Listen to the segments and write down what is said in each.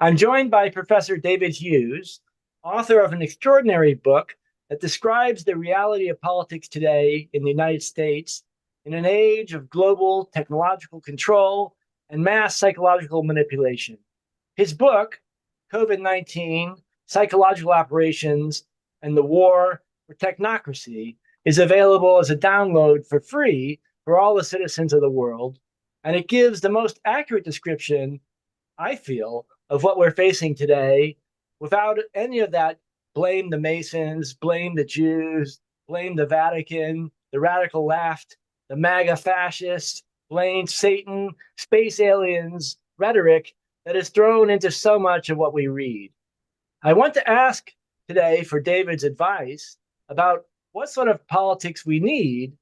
I'm joined by Professor David Hughes, author of an extraordinary book that describes the reality of politics today in the United States in an age of global technological control and mass psychological manipulation. His book, COVID-19, Psychological Operations and the War for Technocracy, is available as a download for free for all the citizens of the world, and it gives the most accurate description, I feel, of what we're facing today without any of that blame the Masons, blame the Jews, blame the Vatican, the radical left, the MAGA fascists, blame Satan, space aliens rhetoric that is thrown into so much of what we read. I want to ask today for David's advice about what sort of politics we need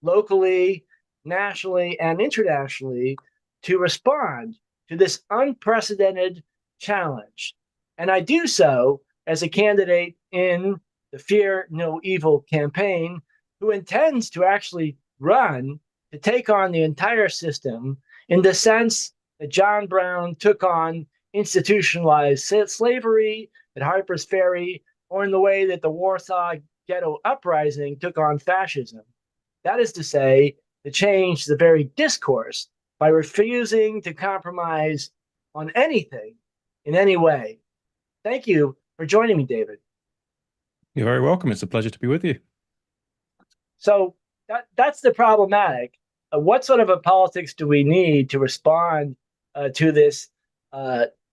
locally, nationally, and internationally to respond to this unprecedented challenge. And I do so as a candidate in the Fear No Evil campaign who intends to actually run to take on the entire system in the sense that John Brown took on institutionalized slavery at Harper's Ferry, or in the way that the Warsaw Ghetto uprising took on fascism. That is to say, to change the very discourse by refusing to compromise on anything in any way. Thank you for joining me, David. You're very welcome. It's a pleasure to be with you. So that's the problematic. What sort of a politics do we need to respond to this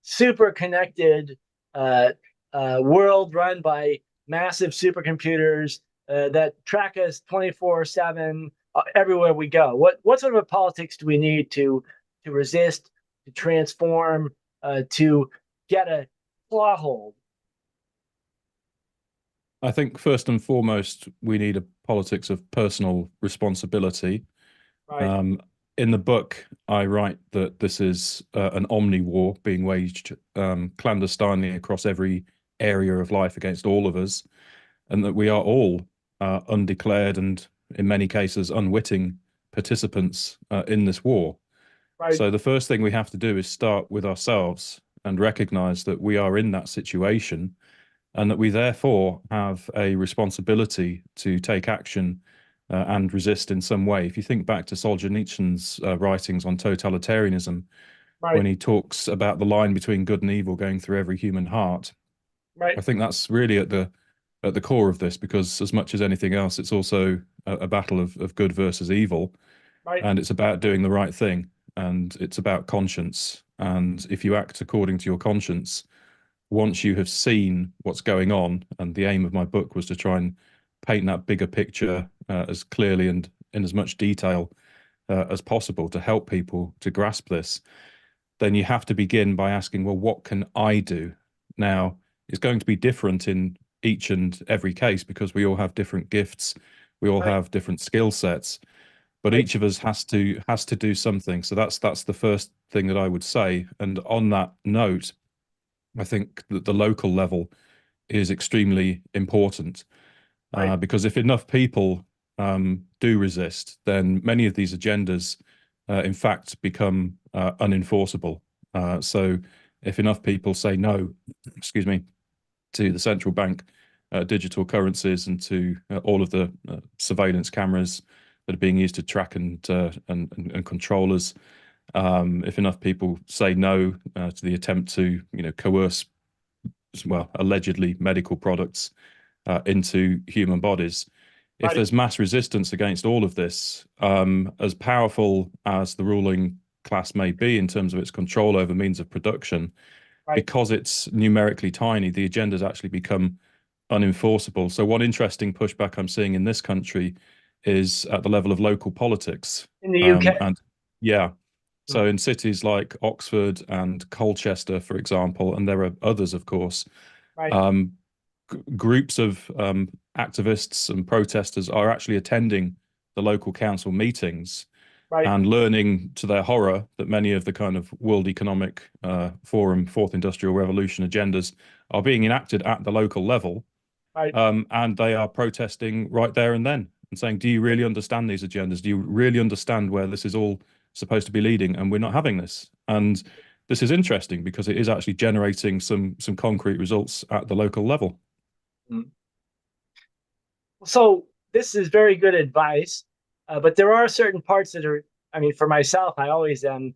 super connected world run by massive supercomputers that track us 24/7 everywhere we go? What sort of a politics do we need to resist, to transform, to get a claw hold? I think first and foremost, we need a politics of personal responsibility. Right. In the book, I write that this is an omniwar being waged clandestinely across every area of life against all of us, and that we are all undeclared and, in many cases, unwitting participants in this war. Right. So the first thing we have to do is start with ourselves and recognize that we are in that situation and that we therefore have a responsibility to take action and resist in some way. If you think back to Solzhenitsyn's writings on totalitarianism, Right. when he talks about the line between good and evil going through every human heart, Right. I think that's really at the core of this, because as much as anything else, it's also a battle of good versus evil, Right. and it's about doing the right thing, and it's about conscience. And if you act according to your conscience, once you have seen what's going on, and the aim of my book was to try and paint that bigger picture as clearly and in as much detail as possible to help people to grasp this, then you have to begin by asking, well, what can I do? Now, it's going to be different in each and every case because we all have different gifts, we all Right. have different skill sets, but Right. each of us has to do something. So that's the first thing that I would say. And on that note, I think that the local level is extremely important Right. because if enough people do resist, then many of these agendas, in fact, become unenforceable. So if enough people say no, excuse me, to the central bank digital currencies and to all of the surveillance cameras that are being used to track and control us, if enough people say no to the attempt to, coerce, well, allegedly medical products into human bodies, if Right. there's mass resistance against all of this, as powerful as the ruling class may be in terms of its control over means of production, Right. because it's numerically tiny, the agendas actually become unenforceable. So one interesting pushback I'm seeing in this country is at the level of local politics. In the UK. And yeah, so in cities like Oxford and Colchester, for example, and there are others, of course, Right. um, groups of activists and protesters are actually attending the local council meetings Right. and learning to their horror that many of the kind of World Economic Forum, Fourth Industrial Revolution agendas are being enacted at the local level. Right. And they are protesting right there and then and saying, do you really understand these agendas? Do you really understand where this is all supposed to be leading? And we're not having this. And this is interesting because it is actually generating some concrete results at the local level. Mm. So this is very good advice, but there are certain parts that are, I mean, for myself, I always am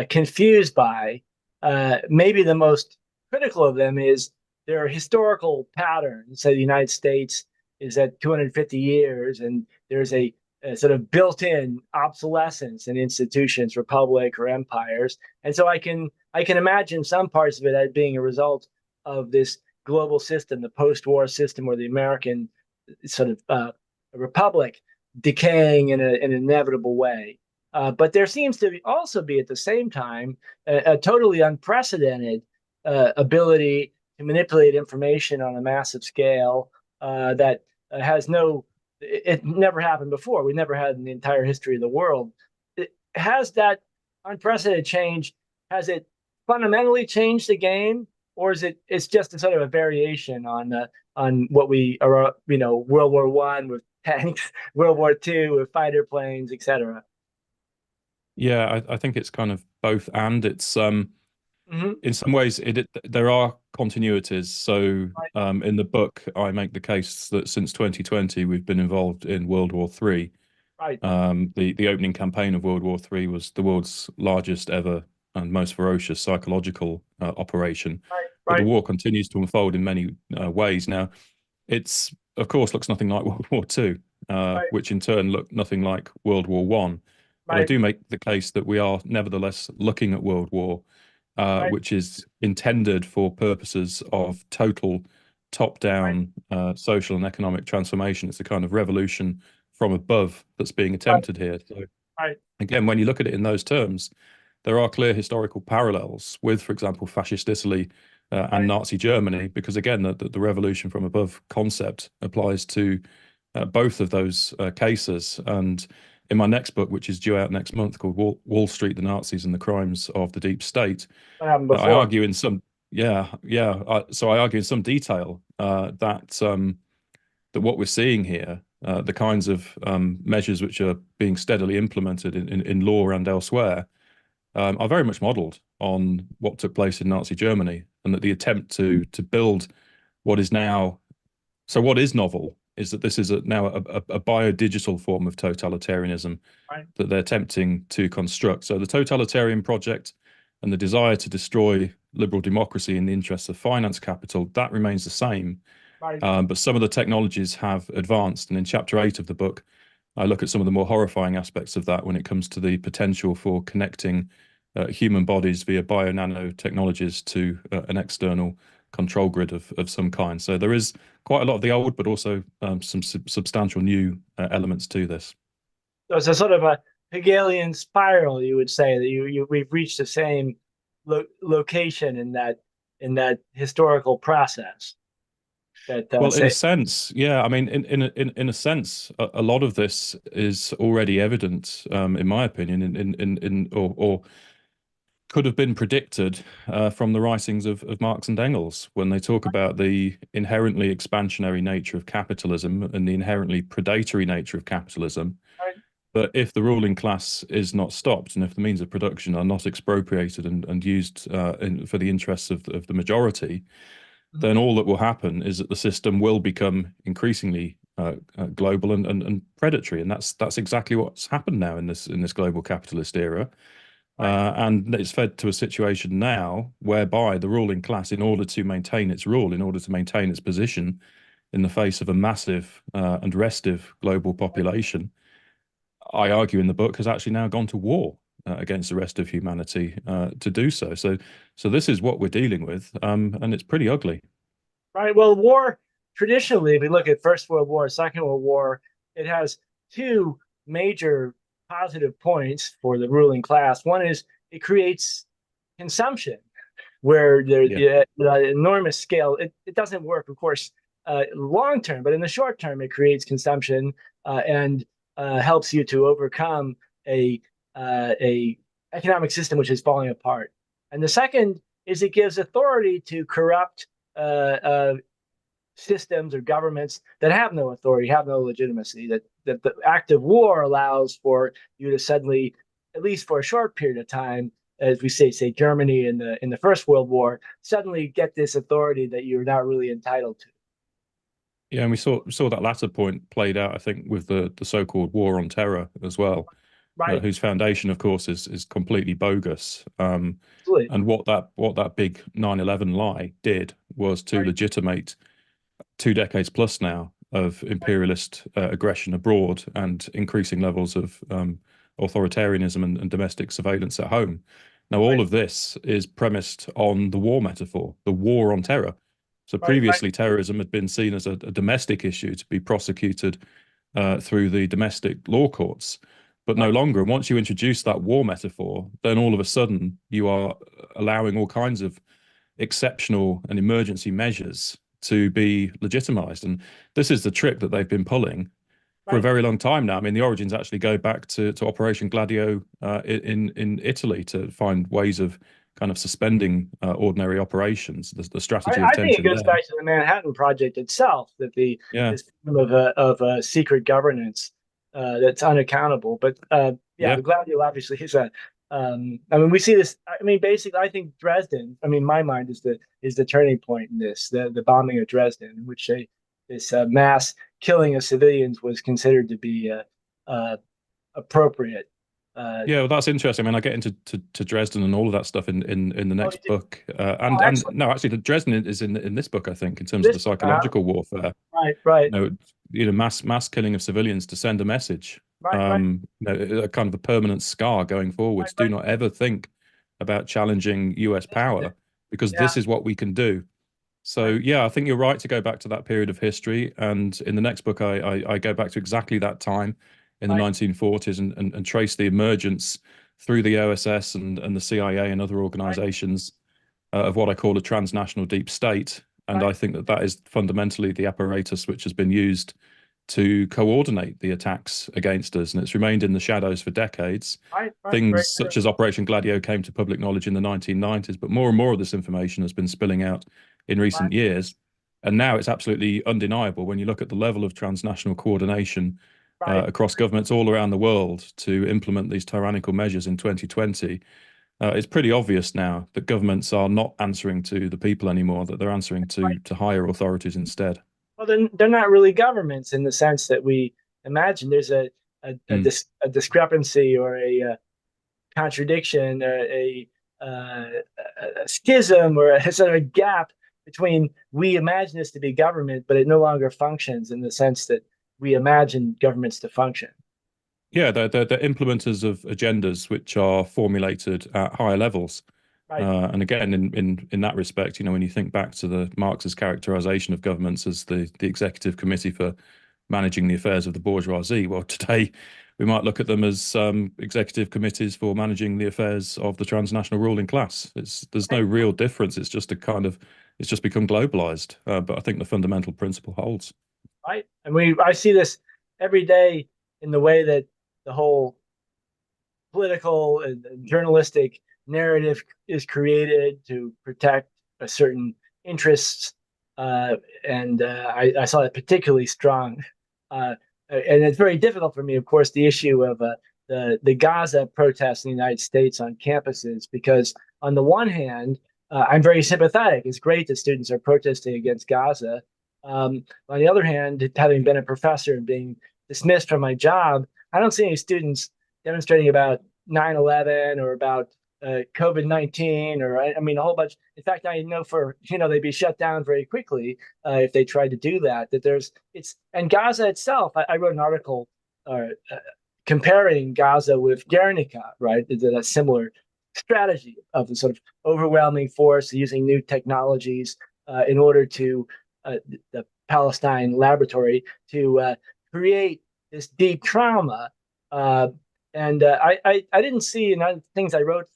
confused by. Maybe the most critical of them is there are historical patterns. Say the United States is at 250 years, and there's a sort of built-in obsolescence in institutions, republic or empires. And so I can imagine some parts of it as being a result of this global system, the post-war system, or the American sort of republic decaying in an inevitable way. But there seems to also be at the same time a totally unprecedented ability to manipulate information on a massive scale that has no, it never happened before. We never had in the entire history of the world. Has that unprecedented change, has it fundamentally changed the game, or is it's just a sort of a variation on what we are, World War One with tanks, World War Two with fighter planes, etc. Yeah, I think it's kind of both, and it's Hmm. in some ways there are continuities. So Right, in the book, I make the case that since 2020 we've been involved in World War III. right, The opening campaign of World War III was the world's largest ever and most ferocious psychological operation. right, But the right, war continues to unfold in many ways. Now, it's of course looks nothing like World War II, right, which in turn looked nothing like World War One. But I right, do make the case that we are nevertheless looking at World War, right, which is intended for purposes of total right, top-down social and economic transformation. It's a kind of revolution from above that's being right, attempted here. So right, again, when you look at it in those terms, there are clear historical parallels with, for example, fascist Italy and right, Nazi Germany, because again, the revolution from above concept applies to both of those cases. And in my next book, which is due out next month, called Wall Street, the Nazis and the Crimes of the Deep State, what happened I before? argue in some, yeah, yeah. So I argue in some detail that what we're seeing here, the kinds of measures which are being steadily implemented in law and elsewhere, are very much modelled on what took place in Nazi Germany, and that the attempt to build what is now, so what is novel is that this is now a biodigital form of totalitarianism Right, that they're attempting to construct. So the totalitarian project and the desire to destroy liberal democracy in the interests of finance capital, that remains the same. right, But some of the technologies have advanced. And in chapter 8 of the book, I look at some of the more horrifying aspects of that when it comes to the potential for connecting human bodies via bio-nanotechnologies to an external control grid of some kind. So there is quite a lot of the old, but also some substantial new elements to this. so it's a sort of a Hegelian spiral, you would say, that we've reached the same location in that historical process that Well, in a say. sense, yeah. I mean, in a sense, a lot of this is already evident, in my opinion, or could have been predicted from the writings of Marx and Engels when they talk about the inherently expansionary nature of capitalism and the inherently predatory nature of capitalism. Right, But if the ruling class is not stopped, and if the means of production are not expropriated and used for the interests of the majority, mhm, then all that will happen is that the system will become increasingly global and predatory, and that's exactly what's happened now in this global capitalist era. right, And it's fed to a situation now whereby the ruling class, in order to maintain its rule, in order to maintain its position in the face of a massive and restive global population, I argue in the book, has actually now gone to war against the rest of humanity to do so. So this is what we're dealing with, and it's pretty ugly. right. Well, war traditionally, if we look at First World War, Second World War, it has two major positive points for the ruling class. One is it creates consumption where there's Yeah. the enormous scale. It doesn't work, of course, long term, but in the short term, it creates consumption and helps you to overcome a economic system which is falling apart. And the second is it gives authority to corrupt systems or governments that have no authority, have no legitimacy. That the act of war allows for you to suddenly, at least for a short period of time, as we say Germany in the First World War, suddenly get this authority that you're not really entitled to. Yeah, and we saw that latter point played out, I think, with the so-called war on terror as well, Right. whose foundation, of course, is completely bogus. Absolutely. And what that big 9/11 lie did was to Right. legitimate 2 decades plus now of imperialist aggression abroad and increasing levels of authoritarianism and domestic surveillance at home. Now, all Right. of this is premised on the war metaphor, the war on terror. So Right. Right. previously, terrorism had been seen as a domestic issue to be prosecuted through the domestic law courts, but no Right. longer. And once you introduce that war metaphor, then all of a sudden you are allowing all kinds of exceptional and emergency measures to be legitimized. And this is the trick that they've been pulling for a Right. very long time now. I mean, the origins actually go back to Operation Gladio in Italy to find ways of kind of suspending ordinary operations, the strategy of I think it tension goes there. back to the Manhattan Project itself, that the Yeah, this form of a secret governance that's unaccountable. But yeah, yeah, the Gladio obviously is a. I mean, we see this. I mean, basically, I think Dresden. I mean, my mind is the turning point in this. The bombing of Dresden, in which this mass killing of civilians was considered to be appropriate. Uh, yeah. Well, that's interesting. I mean, I get into to Dresden and all of that stuff in the oh, next book, oh, and excellent. no, actually, the Dresden is in this book, I think, in terms of the This, psychological warfare. right, right, You know, mass killing of civilians to send a message. right, right, A kind of a permanent scar going right, forwards. Do right. not ever think about challenging US This is it. power because Yeah, this is what we can do. So right, yeah, I think you're right to go back to that period of history. And in the next book, I go back to exactly that time in the right, 1940s and trace the emergence through the OSS and the CIA and other right, organizations of what I call a transnational deep state. And right, I think that that is fundamentally the apparatus which has been used to coordinate the attacks against us. And it's remained in the shadows for decades. right, right. Very Things true. such as Operation Gladio came to public knowledge in the 1990s, but more and more of this information has been spilling out in Right, recent years. And now it's absolutely undeniable when you look at the level of transnational coordination right. across governments all around the world to implement these tyrannical measures in 2020. It's pretty obvious now that governments are not answering to the people anymore, that they're answering Right. to higher authorities instead. Well, then they're not really governments in the sense that we imagine. There's Mm. a discrepancy or a contradiction or a schism or a sort of a gap between we imagine this to be government, but it no longer functions in the sense that we imagine governments to function. Yeah, they're implementers of agendas which are formulated at higher levels. Right. And again, in that respect, you know, when you think back to the Marxist characterization of governments as the executive committee for managing the affairs of the bourgeoisie, well, today we might look at them as executive committees for managing the affairs of the transnational ruling class. There's no Right. real difference. It's just a kind of it's just become globalized. But I think the fundamental principle holds. Right. And I see this every day in the way that the whole political and journalistic narrative is created to protect a certain interests. And I saw it particularly strong. And it's very difficult for me, of course, the issue of the Gaza protests in the United States on campuses, because on the one hand, I'm very sympathetic. It's great that students are protesting against Gaza. On the other hand, having been a professor and being dismissed from my job, I don't see any students demonstrating about 9/11 or about COVID-19, or I mean a whole bunch. In fact, I know they'd be shut down very quickly if they tried to do that. That there's it's and Gaza itself. I wrote an article comparing Gaza with Guernica, right? It's a similar strategy of the sort of overwhelming force using new technologies in order to the Palestine laboratory to create this deep trauma. And I didn't see in things I wrote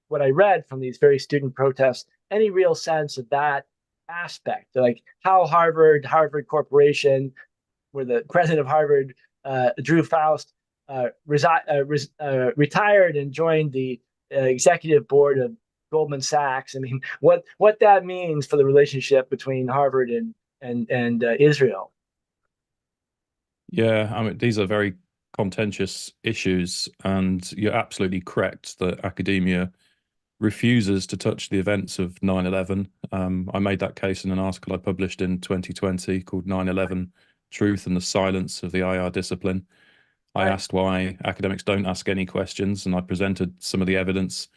what I read from these very student protests any real sense of that aspect, like how Harvard Corporation, where the president of Harvard, Drew Faust, retired and joined the executive board of Goldman Sachs. I mean, what that means for the relationship between Harvard and Israel. Yeah, I mean, these are very contentious issues, and you're absolutely correct that academia refuses to touch the events of 9/11. I made that case in an article I published in 2020 called 9/11 Truth and the Silence of the IR Discipline. I Right. asked why academics don't ask any questions, and I presented some of the evidence.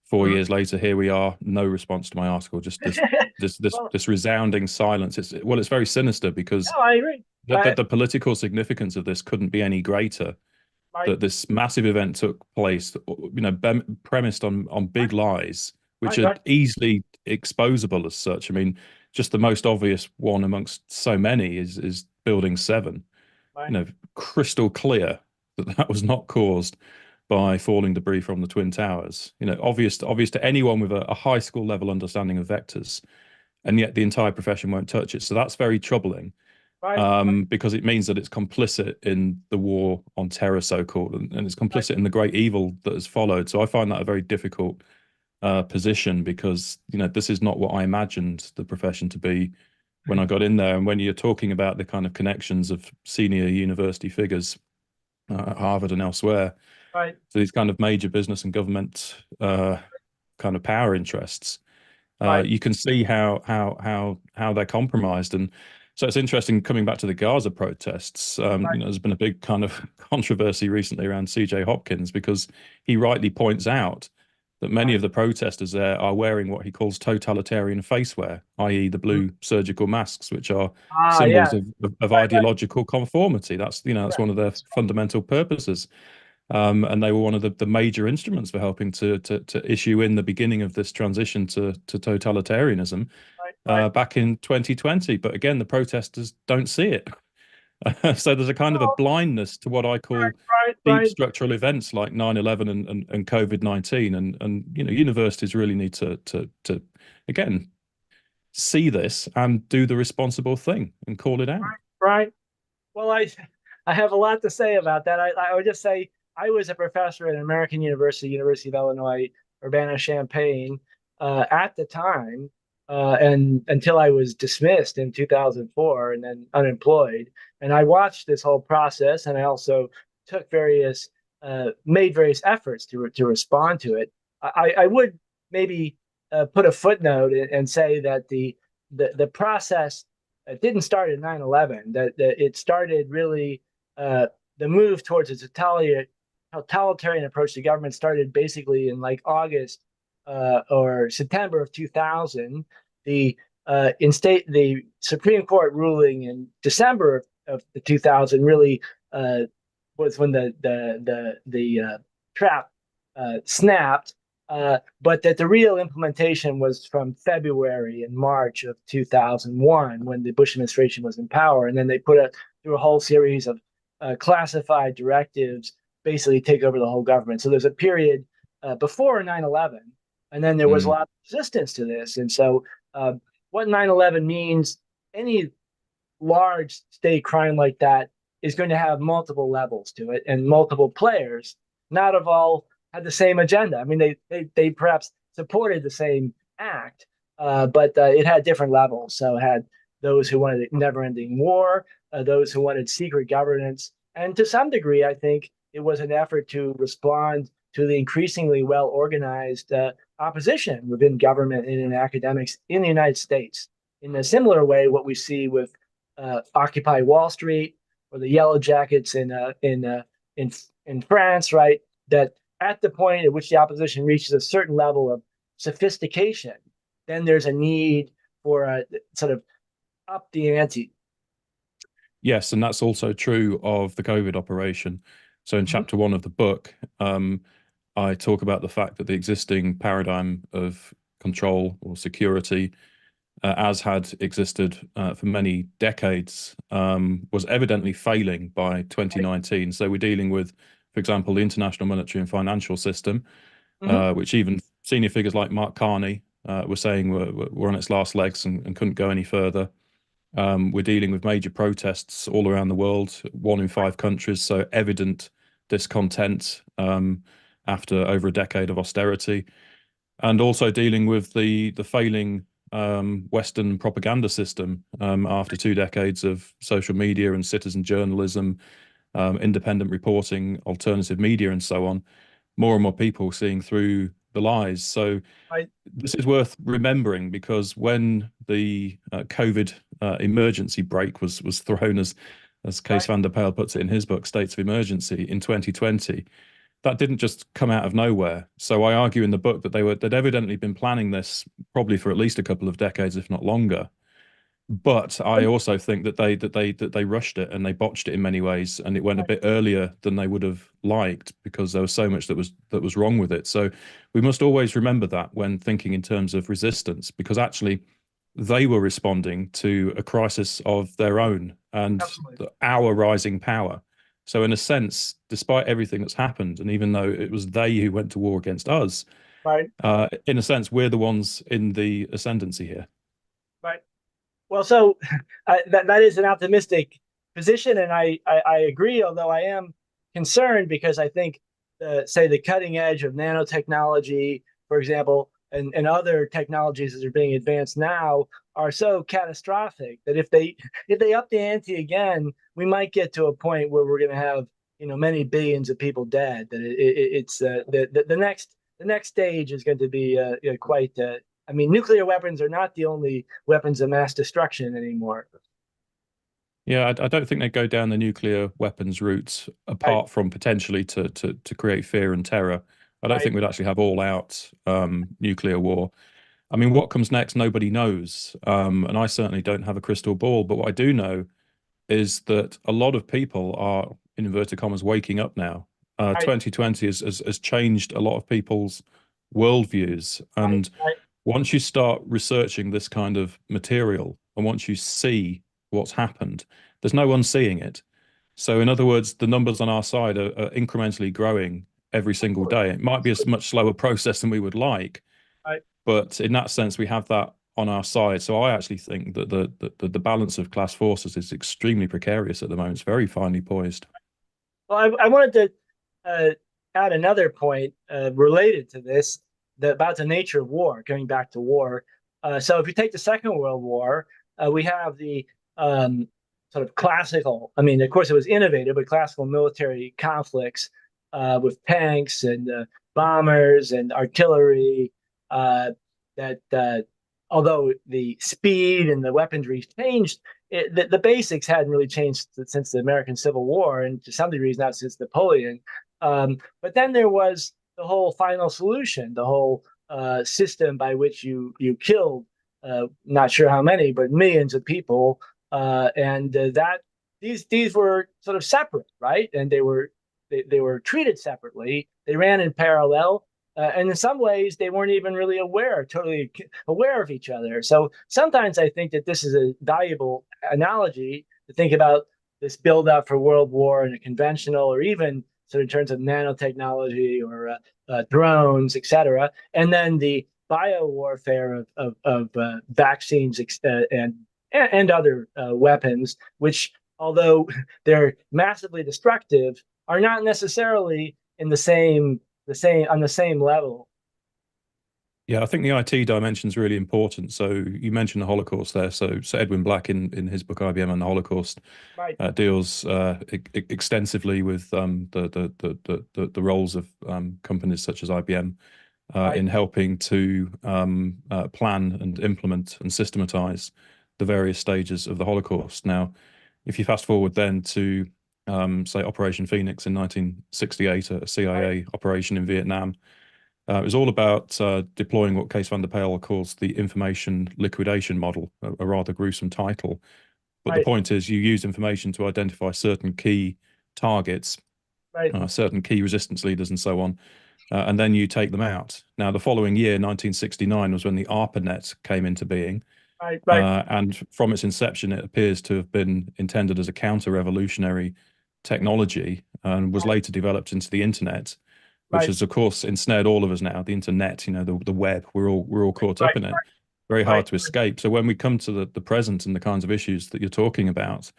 4 years Mhm. later, here we are, no response to my article, just this this this Well, this resounding silence. It's very sinister because no, I agree. the political significance of this couldn't be any greater. Right, That this massive event took place, premised on big lies, which right, are right, easily exposable as such. I mean, just the most obvious one amongst so many is Building 7. right, Crystal clear that that was not caused by falling debris from the Twin Towers. Obvious to anyone with a high school level understanding of vectors, and yet the entire profession won't touch it. So that's very troubling, right, because it means that it's complicit in the war on terror, so-called, and it's right, complicit in the great evil that has followed. So I find that a very difficult position, because this is not what I imagined the profession to be when I got in there. And when you're talking about the kind of connections of senior university figures at Harvard and elsewhere, right, so these kind of major business and government kind of power interests, right, you can see how they're compromised. And so it's interesting, coming back to the Gaza protests. right, There's been a big kind of controversy recently around CJ Hopkins, because he rightly points out that many right. of the protesters there are wearing what he calls totalitarian facewear, i.e., the Mhm. blue surgical masks, which are Yeah, symbols of right, right. ideological conformity. That's Yeah, one of their that's fundamental purposes. And they were one of the major instruments for helping to issue in the beginning of this transition to totalitarianism right, right. back in 2020. But again, the protesters don't see it. So there's a kind of a No, blindness to what I right, call right, deep right. structural events like 9/11 and COVID-19. And universities really need to again see this and do the responsible thing and call it out. Right. Well, I have a lot to say about that. I would just say I was a professor at an American university, University of Illinois, Urbana-Champaign, at the time, and until I was dismissed in 2004 and then unemployed. And I watched this whole process, and I also took made various efforts to respond to it. I would maybe put a footnote and say that the process, it didn't start at 9/11. That it started really, the move towards a totalitarian approach to government started basically in like August or September of 2000. The Supreme Court ruling in December of the 2000 really was when the trap snapped, but that the real implementation was from February and March of 2001, when the Bush administration was in power. And then they through a whole series of classified directives, basically take over the whole government. So there's a period before 9/11, and then there was a Mm. lot of resistance to this. And so what 9/11 means, any large state crime like that is going to have multiple levels to it and multiple players, not of all had the same agenda. I mean, they perhaps supported the same act, but it had different levels. So it had those who wanted a never-ending war, those who wanted secret governance, and to some degree, I think it was an effort to respond to the increasingly well-organized opposition within government and in academics in the United States. In a similar way, what we see with Occupy Wall Street or the Yellow Jackets in France, right? That at the point at which the opposition reaches a certain level of sophistication, then there's a need for a sort of up the ante. Yes, and that's also true of the COVID operation. So in Mhm. chapter 1 of the book, I talk about the fact that the existing paradigm of control or security, as had existed for many decades, was evidently failing by Right. 2019. So we're dealing with, for example, the international monetary and financial system, Mhm. which even senior figures like Mark Carney were saying were on its last legs and couldn't go any further. We're dealing with major protests all around the world, 1 in 5 countries, so evident discontent after over a decade of austerity, and also dealing with the failing Western propaganda system after 2 decades of social media and citizen journalism, independent reporting, alternative media, and so on. More and more people seeing through the lies. So Right. this is worth remembering, because when the COVID emergency brake was thrown, as Kees Right. van der Pijl puts it in his book, States of Emergency, in 2020, that didn't just come out of nowhere. So I argue in the book that they'd evidently been planning this probably for at least a couple of decades, if not longer. But I also think that they rushed it and they botched it in many ways, and it went a bit earlier than they would have liked, because there was so much that was wrong with it. So we must always remember that when thinking in terms of resistance, because actually they were responding to a crisis of their own and Absolutely. our rising power. So in a sense, despite everything that's happened, and even though it was they who went to war against us, Right. in a sense, we're the ones in the ascendancy here. Right. Well, so that is an optimistic position, and I agree. Although I am concerned because I think, say, the cutting edge of nanotechnology, for example, and other technologies that are being advanced now are so catastrophic that if they up the ante again, we might get to a point where we're going to have many billions of people dead. That it's the next stage is going to be quite. I mean, nuclear weapons are not the only weapons of mass destruction anymore. Yeah, I don't think they go down the nuclear weapons route, Right. apart from potentially to create fear and terror. I don't Right. think we'd actually have all out nuclear war. I mean, what comes next, nobody knows. And I certainly don't have a crystal ball. But what I do know is that a lot of people are, in inverted commas, waking up now. Right. 2020 has changed a lot of people's worldviews. Right. And Right. once you start researching this kind of material, and once you see what's happened, there's no unseeing it. So, in other words, the numbers on our side are incrementally growing every single day. It might be a much slower process than we would like, Right. but in that sense, we have that on our side. So, I actually think that the balance of class forces is extremely precarious at the moment. It's very finely poised. Well, I wanted to add another point related to this, about the nature of war. Coming back to war, so if you take the Second World War, we have the sort of classical. I mean, of course, it was innovative, but classical military conflicts with tanks and bombers and artillery. That although the speed and the weaponry changed, the basics hadn't really changed since the American Civil War, and to some degree not since Napoleon. But then there was the whole final solution, the whole system by which you killed, not sure how many, but millions of people, and that these were sort of separate, right? And they were treated separately. They ran in parallel. And in some ways, they weren't even really totally aware of each other. So sometimes I think that this is a valuable analogy to think about this build up for World War in a conventional, or even sort of in terms of nanotechnology or drones, etc. And then the bio warfare of vaccines and other weapons, which, although they're massively destructive, are not necessarily in on the same level. Yeah, I think the IT dimension is really important. So you mentioned the Holocaust there. So Edwin Black in his book IBM and the Holocaust Right. deals extensively with the roles of companies such as IBM Right. in helping to plan and implement and systematize the various stages of the Holocaust. Now, if you fast forward then to say Operation Phoenix in 1968, a CIA Right. operation in Vietnam. It was all about deploying what Kees van der Pijl calls the information liquidation model, a rather gruesome title. But the Right. point is, you use information to identify certain key targets, Right. certain key resistance leaders, and so on, and then you take them out. Now, the following year, 1969, was when the ARPANET came into being. Right. Right. And from its inception, it appears to have been intended as a counter-revolutionary technology and was later developed into the internet, which Right. has, of course, ensnared all of us now. The internet, the web, we're all caught up Right. in it. Very Right. hard to escape. So when we come to the present and the kinds of issues that you're talking about,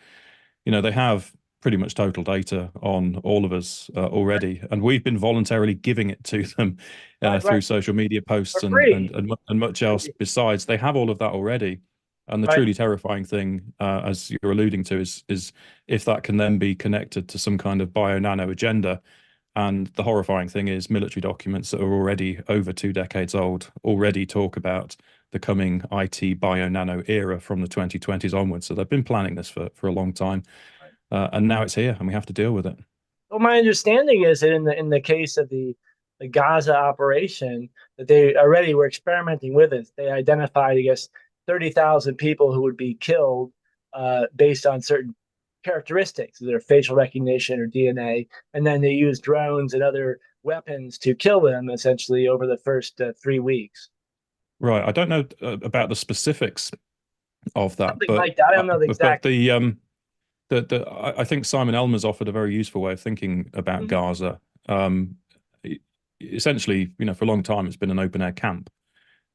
they have pretty much total data on all of us already, and we've been voluntarily giving it to them Right. through Right. social media posts For and, free. and and and much else besides. They have all of that already, and the Right. truly terrifying thing, as you're alluding to, is if that can then be connected to some kind of bio nano agenda, And the horrifying thing is military documents that are already over 2 decades old already talk about the coming IT bio-nano era from the 2020s onwards. So they've been planning this for a long time. And now it's here and we have to deal with it. Well, my understanding is that in the case of the Gaza operation, that they already were experimenting with it. They identified, I guess, 30,000 people who would be killed based on certain characteristics, their facial recognition or DNA, and then they used drones and other weapons to kill them essentially over the first 3 weeks. Right. I don't know about the specifics of that, Something like that. I don't know the but exact. I think Simon Elmer's offered a very useful way of thinking about Mhm. Gaza. Um, Essentially, for a long time, it's been an open air camp.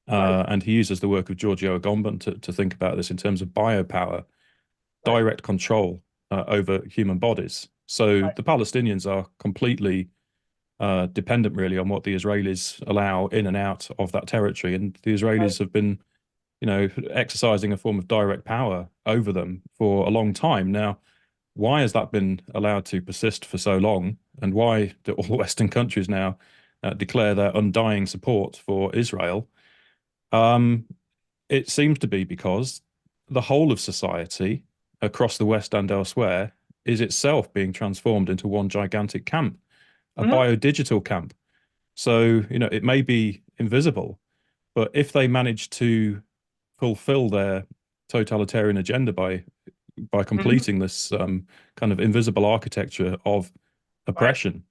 Right, And he uses the work of Giorgio Agamben to think about this in terms of biopower, right, direct control over human bodies. So right, the Palestinians are completely dependent, really, on what the Israelis allow in and out of that territory. And the right, Israelis have been, exercising a form of direct power over them for a long time. Now, why has that been allowed to persist for so long? And why do all Western countries now declare their undying support for Israel? Um, it seems to be because the whole of society across the West and elsewhere is itself being transformed into one gigantic camp, a mhm, bio-digital camp. So, it may be invisible, but if they manage to fulfill their totalitarian agenda by mhm, completing this kind of invisible architecture of right, oppression,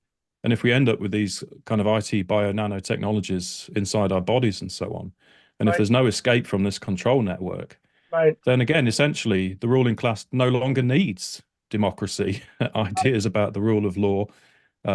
and if we end up with these kind of IT bio nanotechnologies inside our bodies and so on, and if right, there's no escape from this control network, right, then again, essentially, the ruling class no longer needs democracy, right, ideas about the rule of law,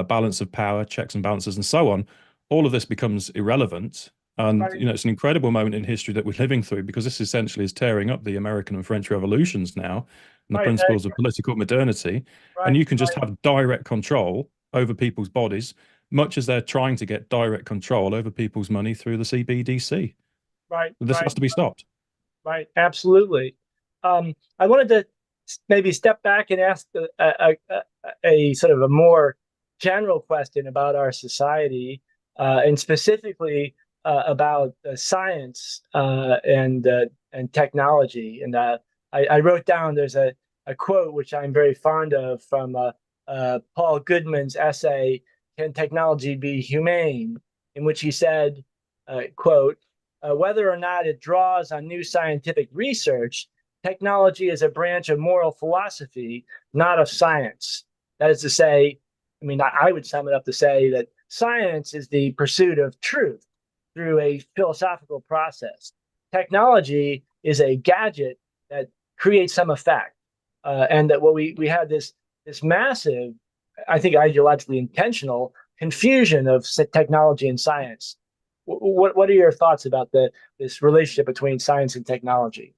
balance of power, checks and balances, and so on. All of this becomes irrelevant. And, right, it's an incredible moment in history that we're living through because this essentially is tearing up the American and French revolutions now and the right, principles of political modernity. And right, you can just right, have direct control over people's bodies, much as they're trying to get direct control over people's money through the CBDC. right, This has right. to be stopped. Right, absolutely. I wanted to maybe step back and ask a sort of a more general question about our society, and specifically about science and technology. And I wrote down there's a quote which I'm very fond of from Paul Goodman's essay, "Can Technology Be Humane?" in which he said, quote, whether or not it draws on new scientific research, technology is a branch of moral philosophy, not of science. That is to say, I mean, I would sum it up to say that science is the pursuit of truth through a philosophical process. Technology is a gadget that creates some effect, and that what we had this massive, I think ideologically intentional confusion of technology and science. What are your thoughts about this relationship between science and technology?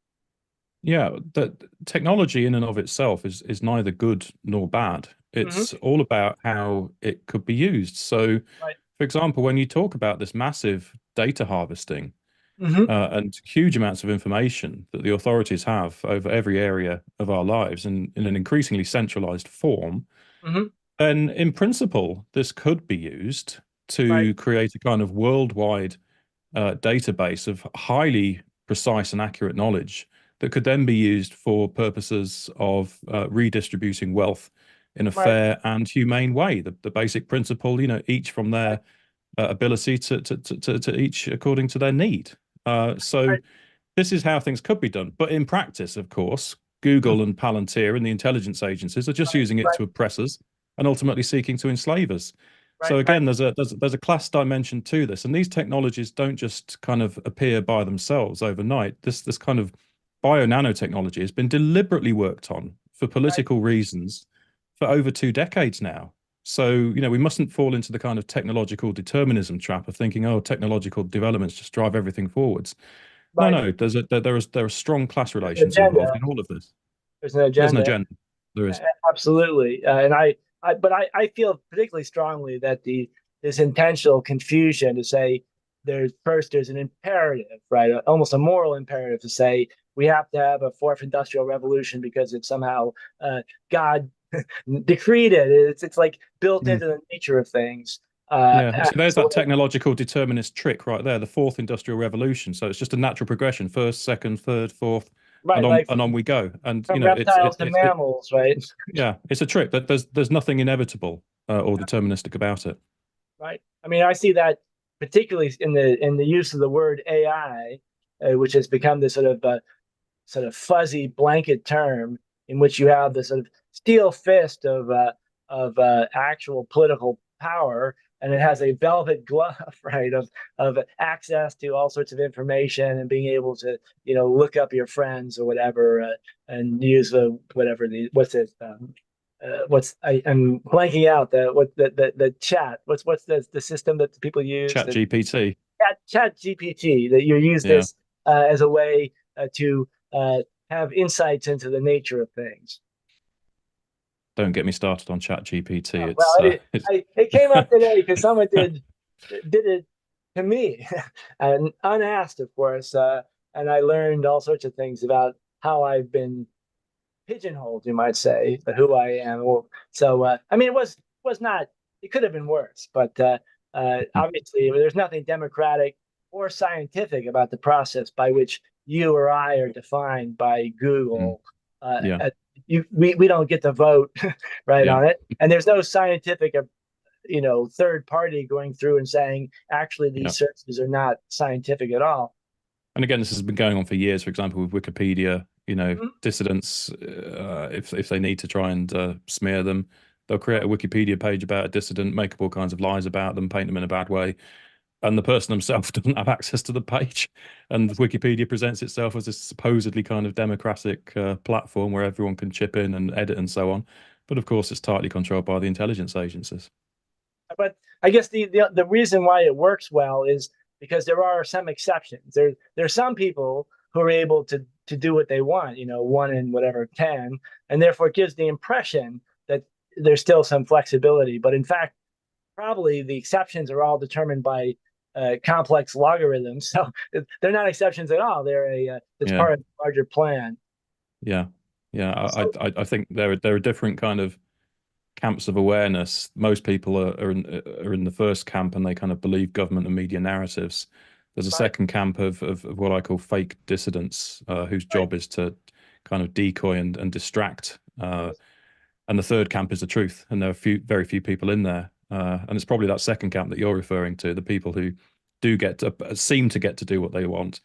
Yeah, that technology in and of itself is neither good nor bad. Hmm. It's all about how it could be used. So, Right. for example, when you talk about this massive data harvesting Hmm. and huge amounts of information that the authorities have over every area of our lives in an increasingly centralized form, Hmm. then in principle, this could be used Right. to create a kind of worldwide database of highly precise and accurate knowledge that could then be used for purposes of redistributing wealth in a Right. fair and humane way. The basic principle, each from Right. their ability to each according to their need. So Right. this is how things could be done. But in practice, of course, Google and Palantir and the intelligence agencies are just Right. using it Right. to oppress us and ultimately seeking to enslave us. Right. So Right. again, there's a class dimension to this, and these technologies don't just kind of appear by themselves overnight. This kind of bio nanotechnology has been deliberately worked on for Right. political reasons for over 2 decades now. So, we mustn't fall into the kind of technological determinism trap of thinking, oh, technological developments just drive everything forwards. No, Right. no, there are strong class There's an relations involved agenda. in all of this. There's an There's an agenda. agenda. There is. Absolutely. And but I feel particularly strongly that this intentional confusion to say there's an imperative, right? Almost a moral imperative to say we have to have a fourth industrial revolution because it's somehow God decreed it. It's like built Mm. into the nature of things. Yeah, so there's So that technological determinist trick right there, the fourth industrial revolution. So it's just a natural progression, first, second, third, fourth, right, like and on we go. And you from know, reptiles to mammals, right? yeah, it's a trick that there's nothing inevitable or deterministic about it. Right. I mean, I see that particularly in the use of the word AI, which has become this sort of fuzzy blanket term in which you have this sort of steel fist of actual political power, and it has a velvet glove, right, of access to all sorts of information and being able to look up your friends or whatever, and use whatever the what's it I'm blanking out the chat. What's the system that people use? Chat GPT. Chat GPT. That you use Yeah, this as a way to have insights into the nature of things. don't get me started on Chat GPT. Well, It's it came up today because someone did it to me, and unasked, of course. And I learned all sorts of things about how I've been pigeonholed, you might say, who I am. So, I mean, it was not. It could have been worse, but obviously, there's nothing democratic or scientific about the process by which you or I are defined by Mm. Google. Yeah, We don't get to vote right yeah, on it, and there's no scientific, third party going through and saying actually yeah. these searches are not scientific at all. And again, this has been going on for years. For example, with Wikipedia, you know, Mhm. dissidents, if they need to try and smear them, they'll create a Wikipedia page about a dissident, make up all kinds of lies about them, paint them in a bad way, and the person themselves doesn't have access to the page. And Wikipedia presents itself as a supposedly kind of democratic platform where everyone can chip in and edit and so on. But of course, it's tightly controlled by the intelligence agencies. But I guess the reason why it works well is because there are some exceptions. There's some people who are able to do what they want, one in whatever 10, and therefore it gives the impression that there's still some flexibility. But in fact, probably the exceptions are all determined by complex logarithms. So they're not exceptions at all. It's Yeah, part of the larger plan. yeah, yeah. So I think there are different kind of camps of awareness. Most people are in the first camp and they kind of believe government and media narratives. There's a right, second camp of what I call fake dissidents, whose right. job is to kind of decoy and distract. And the third camp is the truth, and there are very few people in there. And it's probably that second camp that you're referring to, the people who do seem to get to do what they want,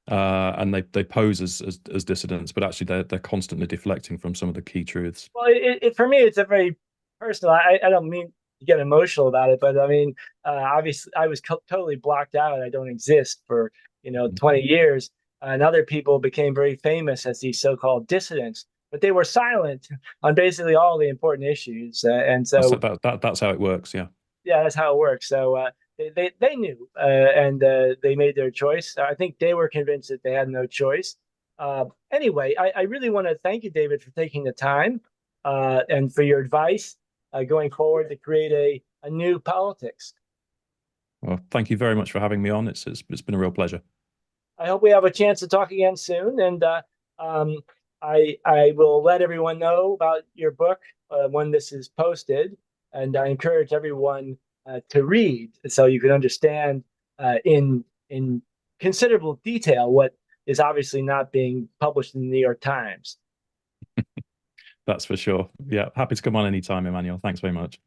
and they pose as dissidents, but actually they're constantly deflecting from some of the key truths. Well, for me, it's a very personal. I don't mean to get emotional about it, but I mean, obviously, I was totally blocked out. I don't exist for 20 years, and other people became very famous as these so-called dissidents, but they were silent on basically all the important issues, and so That's how it works. Yeah. yeah, that's how it works. So they knew, and they made their choice. I think they were convinced that they had no choice. Anyway, I really want to thank you, David, for taking the time and for your advice going forward to create a new politics. Well, thank you very much for having me on. It's been a real pleasure. I hope we have a chance to talk again soon, and um, I will let everyone know about your book when this is posted, and I encourage everyone to read so you can understand in considerable detail what is obviously not being published in the New York Times. That's for sure. Yeah, happy to come on anytime, Emmanuel. Thanks very much.